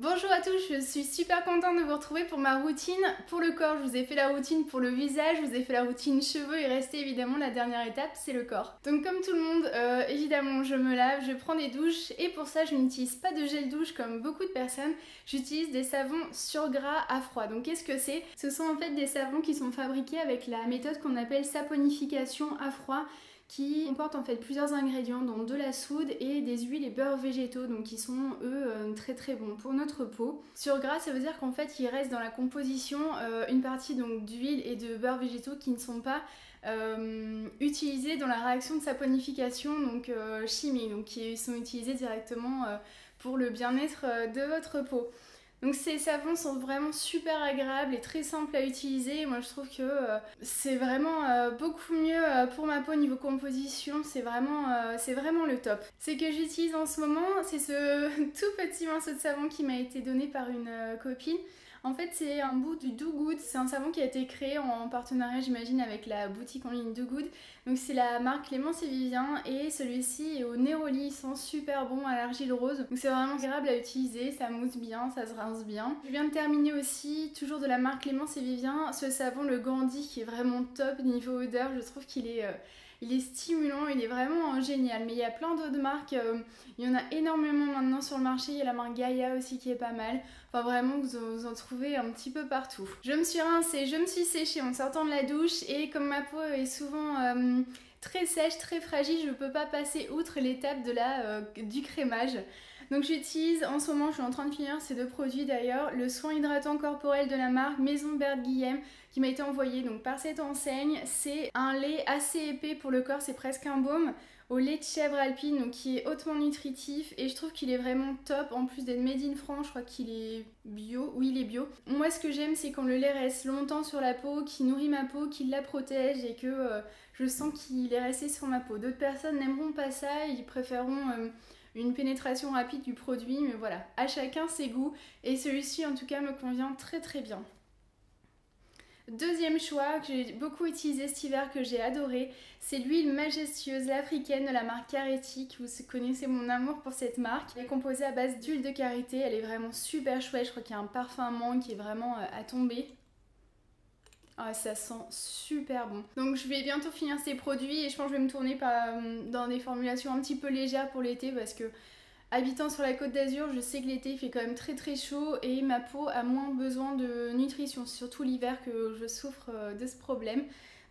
Bonjour à tous, je suis super contente de vous retrouver pour ma routine. Pour le corps, je vous ai fait la routine pour le visage, je vous ai fait la routine cheveux et restait évidemment la dernière étape, c'est le corps. Donc comme tout le monde, évidemment je me lave, je prends des douches et pour ça je n'utilise pas de gel douche comme beaucoup de personnes, j'utilise des savons sur gras à froid. Donc qu'est-ce que c'est? Ce sont en fait des savons qui sont fabriqués avec la méthode qu'on appelle saponification à froid, qui comporte en fait plusieurs ingrédients dont de la soude et des huiles et beurres végétaux, donc qui sont eux très très bons pour notre peau. Sur gras, ça veut dire qu'en fait il reste dans la composition une partie donc d'huile et de beurres végétaux qui ne sont pas utilisés dans la réaction de saponification donc chimique, donc qui sont utilisés directement pour le bien-être de votre peau. Donc ces savons sont vraiment super agréables et très simples à utiliser. Moi je trouve que c'est vraiment beaucoup mieux pour ma peau niveau composition. C'est vraiment le top. Ce que j'utilise en ce moment, c'est ce tout petit morceau de savon qui m'a été donné par une copine. En fait, c'est un bout du Do Good. C'est un savon qui a été créé en partenariat, j'imagine, avec la boutique en ligne Do Good. Donc, c'est la marque Clémence et Vivien. Et celui-ci est au Néroli. Il sent super bon à l'argile rose. Donc, c'est vraiment agréable à utiliser. Ça mousse bien, ça se rince bien. Je viens de terminer aussi, toujours de la marque Clémence et Vivien, ce savon, le Gandhi, qui est vraiment top niveau odeur. Je trouve qu'il est. Il est stimulant, il est vraiment génial. Mais il y a plein d'autres marques. Il y en a énormément maintenant sur le marché. Il y a la marque Gaia aussi qui est pas mal. Enfin vraiment, vous en trouvez un petit peu partout. Je me suis rincée, je me suis séchée en sortant de la douche. Et comme ma peau est souvent très sèche, très fragile, je ne peux pas passer outre l'étape du crémage. Donc j'utilise, en ce moment je suis en train de finir ces deux produits d'ailleurs, le soin hydratant corporel de la marque Maison Berthe Guillem qui m'a été envoyé donc par cette enseigne. C'est un lait assez épais pour le corps, c'est presque un baume au lait de chèvre alpine, donc qui est hautement nutritif et je trouve qu'il est vraiment top. En plus d'être made in France, je crois qu'il est bio. Oui, il est bio. Moi ce que j'aime, c'est quand le lait reste longtemps sur la peau, qui nourrit ma peau, qui la protège et que je sens qu'il est resté sur ma peau. D'autres personnes n'aimeront pas ça, ils préféreront une pénétration rapide du produit, mais voilà, à chacun ses goûts et celui-ci en tout cas me convient très très bien. Deuxième choix que j'ai beaucoup utilisé cet hiver, que j'ai adoré, c'est l'huile majestueuse l'africaine de la marque Caretti. Vous connaissez mon amour pour cette marque. Elle est composée à base d'huile de karité, elle est vraiment super chouette. Je crois qu'il y a un parfum menthe qui est vraiment à tomber. Ah, ça sent super bon. Donc je vais bientôt finir ces produits et je pense que je vais me tourner dans des formulations un petit peu légères pour l'été parce que habitant sur la Côte d'Azur, je sais que l'été il fait quand même très très chaud et ma peau a moins besoin de nutrition. C'est surtout l'hiver que je souffre de ce problème.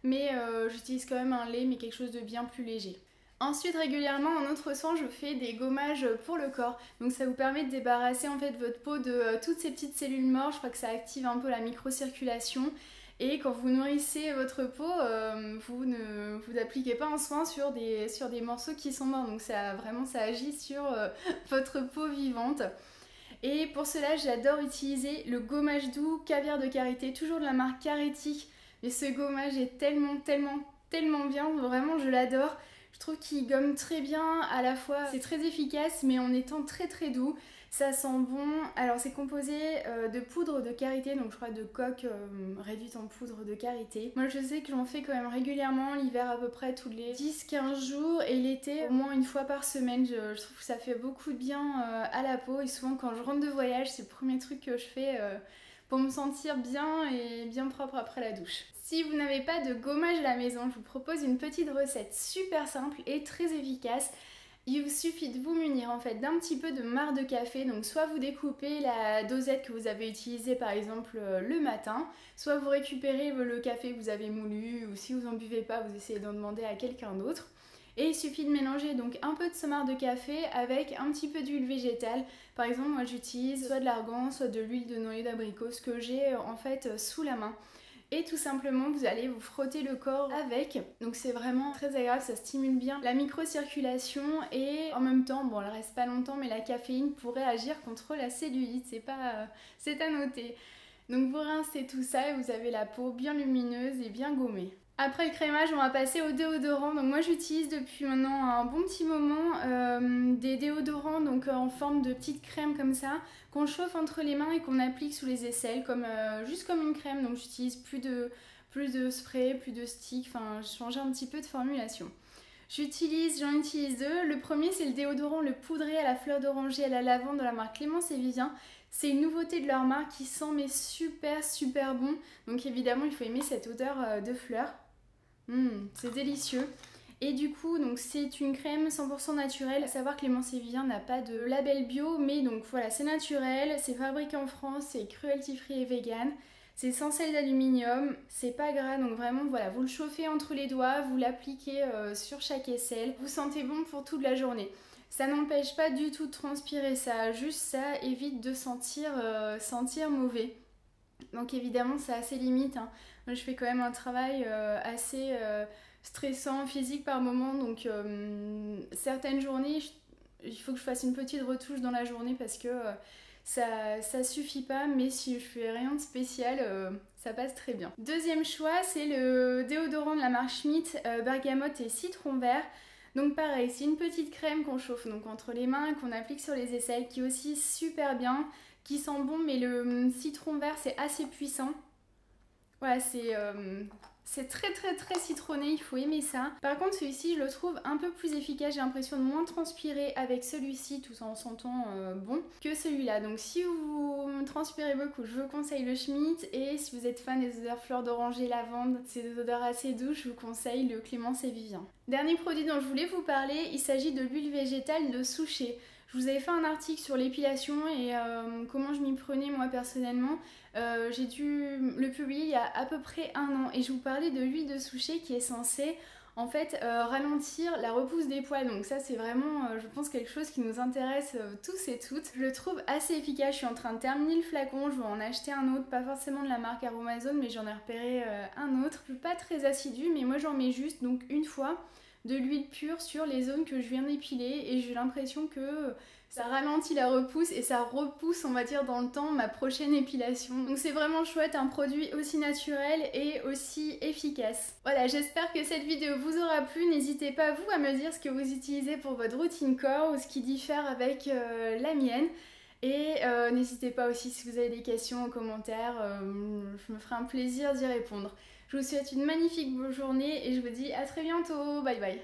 Mais j'utilise quand même un lait, mais quelque chose de bien plus léger. Ensuite, régulièrement, en autre soin, je fais des gommages pour le corps. Donc ça vous permet de débarrasser en fait votre peau de toutes ces petites cellules mortes. Je crois que ça active un peu la microcirculation. Et quand vous nourrissez votre peau, vous ne vous appliquez pas un soin sur des morceaux qui sont morts. Donc ça agit sur votre peau vivante. Et pour cela, j'adore utiliser le gommage doux caviar de karité, toujours de la marque Caretti. Mais ce gommage est tellement, tellement, tellement bien. Vraiment, je l'adore. Je trouve qu'il gomme très bien, à la fois c'est très efficace mais en étant très très doux. Ça sent bon. Alors c'est composé de poudre de karité, donc je crois de coque réduite en poudre de karité. Moi je sais que j'en fais quand même régulièrement, l'hiver à peu près tous les 10-15 jours et l'été au moins une fois par semaine. Je trouve que ça fait beaucoup de bien à la peau et souvent quand je rentre de voyage, c'est le premier truc que je fais pour me sentir bien et bien propre après la douche. Si vous n'avez pas de gommage à la maison, je vous propose une petite recette super simple et très efficace. Il vous suffit de vous munir en fait d'un petit peu de marc de café, donc soit vous découpez la dosette que vous avez utilisée par exemple le matin, soit vous récupérez le café que vous avez moulu ou si vous n'en buvez pas, vous essayez d'en demander à quelqu'un d'autre. Et il suffit de mélanger donc un peu de ce marc de café avec un petit peu d'huile végétale. Par exemple, moi j'utilise soit de l'argan, soit de l'huile de noyer d'abricot, ce que j'ai en fait sous la main. Et tout simplement vous allez vous frotter le corps avec, donc c'est vraiment très agréable, ça stimule bien la microcirculation et en même temps, bon elle reste pas longtemps mais la caféine pourrait agir contre la cellulite, c'est à noter. Donc vous rincez tout ça et vous avez la peau bien lumineuse et bien gommée. Après le crémage, on va passer au déodorant. Donc moi j'utilise depuis maintenant un bon petit moment des déodorants donc en forme de petite crème comme ça, qu'on chauffe entre les mains et qu'on applique sous les aisselles juste comme une crème. Donc j'utilise plus de spray, plus de stick, enfin j'ai changé un petit peu de formulation. J'en utilise deux. Le premier c'est le déodorant le poudré à la fleur d'oranger et à la lavande de la marque Clémence et Vivien. C'est une nouveauté de leur marque qui sent mais super bon. Donc évidemment il faut aimer cette odeur de fleurs. C'est délicieux. Et du coup, donc c'est une crème 100% naturelle. À savoir que Clémence et Vivien n'a pas de label bio, mais donc voilà, c'est naturel, c'est fabriqué en France, c'est cruelty free et vegan. C'est sans sel d'aluminium, c'est pas gras, donc vraiment voilà, vous le chauffez entre les doigts, vous l'appliquez sur chaque aisselle, vous sentez bon pour toute la journée. Ça n'empêche pas du tout de transpirer, ça évite de sentir mauvais. Donc évidemment, ça a ses limites, hein. Moi, je fais quand même un travail assez stressant, physique par moment, donc certaines journées, il faut que je fasse une petite retouche dans la journée parce que ça suffit pas, mais si je fais rien de spécial, ça passe très bien. Deuxième choix, c'est le déodorant de la marque Schmitt, bergamote et citron vert. Donc pareil, c'est une petite crème qu'on chauffe donc entre les mains et qu'on applique sur les aisselles, qui est aussi super bien, qui sent bon, mais le citron vert c'est assez puissant. Voilà, c'est très citronné, il faut aimer ça. Par contre celui-ci je le trouve un peu plus efficace, j'ai l'impression de moins transpirer avec celui-ci tout en sentant bon que celui-là. Donc si vous transpirez beaucoup, je vous conseille le Schmitt, et si vous êtes fan des odeurs fleurs d'oranger, lavande, c'est des odeurs assez douces, je vous conseille le Clémence et Vivien. Dernier produit dont je voulais vous parler, il s'agit de l'huile végétale de Souchet. Je vous avais fait un article sur l'épilation et comment je m'y prenais moi personnellement. J'ai dû le publier il y a à peu près 1 an et je vous parlais de l'huile de Souchet qui est censée en fait ralentir la repousse des poils. Donc ça c'est vraiment je pense quelque chose qui nous intéresse tous et toutes. Je le trouve assez efficace, je suis en train de terminer le flacon, je vais en acheter un autre, pas forcément de la marque Aromazone mais j'en ai repéré un autre. Je suis pas très assidue mais moi j'en mets juste donc une fois de l'huile pure sur les zones que je viens d'épiler et j'ai l'impression que ça ralentit la repousse et ça repousse on va dire dans le temps ma prochaine épilation. Donc c'est vraiment chouette, un produit aussi naturel et aussi efficace. Voilà, j'espère que cette vidéo vous aura plu. N'hésitez pas vous à me dire ce que vous utilisez pour votre routine corps ou ce qui diffère avec la mienne. Et n'hésitez pas aussi si vous avez des questions en commentaire, je me ferai un plaisir d'y répondre. Je vous souhaite une magnifique journée et je vous dis à très bientôt, bye bye.